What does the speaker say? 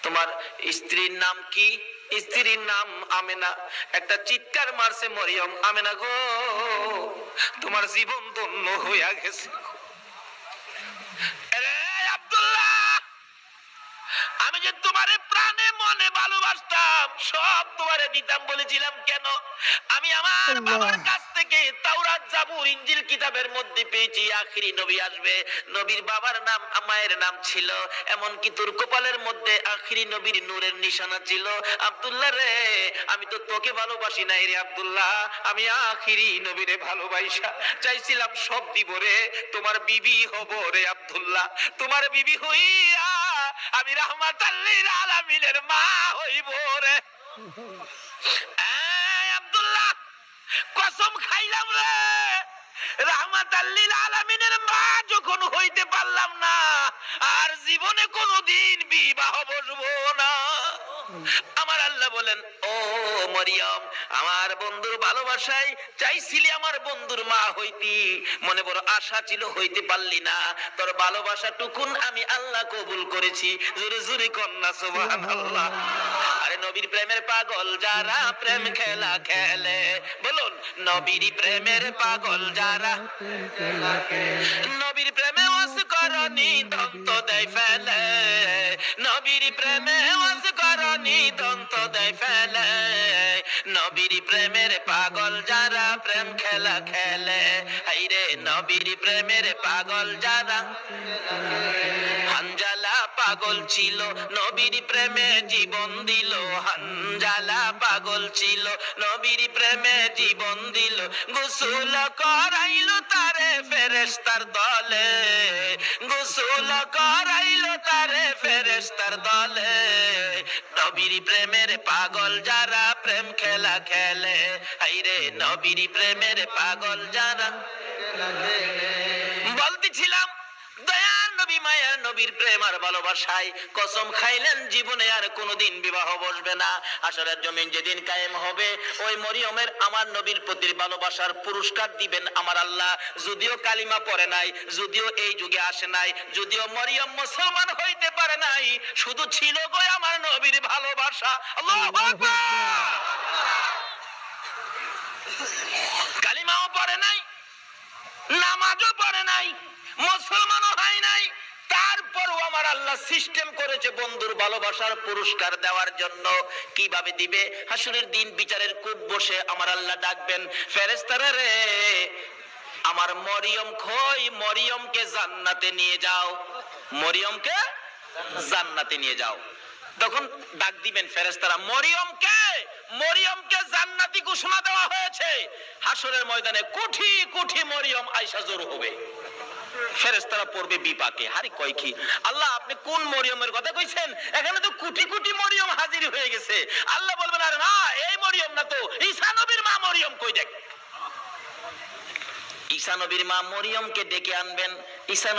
তোমার স্ত্রীর নাম কি? স্ত্রীর নাম আমেনা। একটা চিৎকার মারছে মরিয়ম, আমেনা গো, তোমার জীবন ধন্য হইয়া গেছে। আব্দুল্লাহ, আমি যে তোমারে প্রাণে মনে ভালোবাসতাম, সব তোমারে দিতাম বলেছিলাম কেন? আমি আমার বাবার কাছ থেকে তাওরাত, জাবুর, ইনজিল কিতাবের মধ্যে পেয়েছি আখিরি নবী আসবে। নবীর বাবার নাম, মায়ের নাম ছিল, এমনকি তোর কপালের মধ্যে আখিরি নবীর নূরের নিশানা ছিল। আব্দুল্লাহ রে, আমি তো তোকে ভালোবাসি নাই রে আব্দুল্লাহ, আমি আখিরি নবীরে ভালোবাসা চাইছিলাম, সব দিব রে, তোমার বিবি হব রে আব্দুল্লাহ। তোমার বিবি হইয়া আমি রাহমাতাল লিল আলামিনের মা হইব রে। আব্দুল্লাহ, কসম খাইলাম রে, রাহমাতাল লিল আলামিনের মা যখন হইতে পারলাম না, আর জীবনে কোনোদিন বিবাহ বসবো না। আমার আল্লাহ বলেন, ও মরিয়ম, আমার বন্ধুর ভালোবাসায় চাইছিলি আমার বন্ধুর মা হইতি, মনে বড় আশা ছিল, হইতে পারলি না, তোর ভালোবাসা টুকুন আমি আল্লাহ কবুল করেছি। জোরে জোরে কন্যা সুবহানাল্লাহ। আরে নবীর প্রেমের পাগল যারা প্রেম খেলা খেলে, বলুন নবীর প্রেমের পাগল যারা, নবীর প্রেমে ওয়াজ করনি দন্ত দেয় ফেলে, নবীর প্রেমে ওয়াজ করনি দন্ত দেয় ফেলে, নবীর প্রেমের পাগল যারা প্রেম খেলা খেলে, হাইরে নবীর প্রেমের পাগল যারা। হানজালা পাগল ছিল, নবীর প্রেমে জীবন দিল, হানজালা পাগল ছিল, নবীর প্রেমে জীবন দিল, গোসল করাইলো তারে ফেরেশতার দলে, গোসল করাইলো তারে ফেরেশতার দলে, নবীর প্রেমের পাগল যারা প্রেম খেলা খেলে, হাইরে নবীর প্রেমের পাগল যারা। বলতেছিলাম দয়ার নবী, মায়ার নবীর প্রেম আর ভালোবাসায় কসম খাইলেন জীবনে আর কোনোদিন বিবাহ বসবে না। আসরের জমিন যেদিন কায়েম হবে, ওই মরিয়মের আমার নবীর প্রতি ভালোবাসার পুরস্কার দিবেন আমার আল্লাহ। যদিও কালিমা পড়ে নাই, যদিও এই যুগে আসে নাই, যদিও মরিয়ম মুসলমান হইতে পারে নাই, শুধু ছিল গো আমার নবীর ভালোবাসা। আল্লাহু আকবার। কালিমাও পড়ে নাই, নামাজও পড়ে নাই, মুসলমানও হয় নাই, তারপরও আমার আল্লাহ সিস্টেম করেছে বন্ধুর ভালোবাসার পুরস্কার দেওয়ার জন্য। কিভাবে দিবে? হাসরের দিন বিচারের কূপ বসে আমার আল্লাহ ডাকবেন, ফেরেশতারা রে, আমার মরিয়ম কই, মরিয়মকে জান্নাতে নিয়ে যাও, মরিয়মকে জান্নাতে নিয়ে যাও। তখন ডাক দিবেন ফেরেশতারা, মরিয়মকে, মরিয়মকে জান্নাতি ঘোষণা দেওয়া হয়েছে। হাসরের ময়দানে কোটি কোটি মরিয়ম আয়েশা জড়ো হবে, ফেরেশতারা পড়বে বিপাকে, হারি কয় কি আল্লাহ, আপনি কোন মরিয়মের কথা কইছেন? এখানে তো কোটি কোটি মরিয়ম হাজির হয়ে গেছে। আল্লাহ বলবেন, আরে না, এই মরিয়ম না তো, ঈসা নবীর মা মরিয়ম কই, দেখ। ঈসা নবীর মা মরিয়মকে ডেকে আনবেন। ঈসা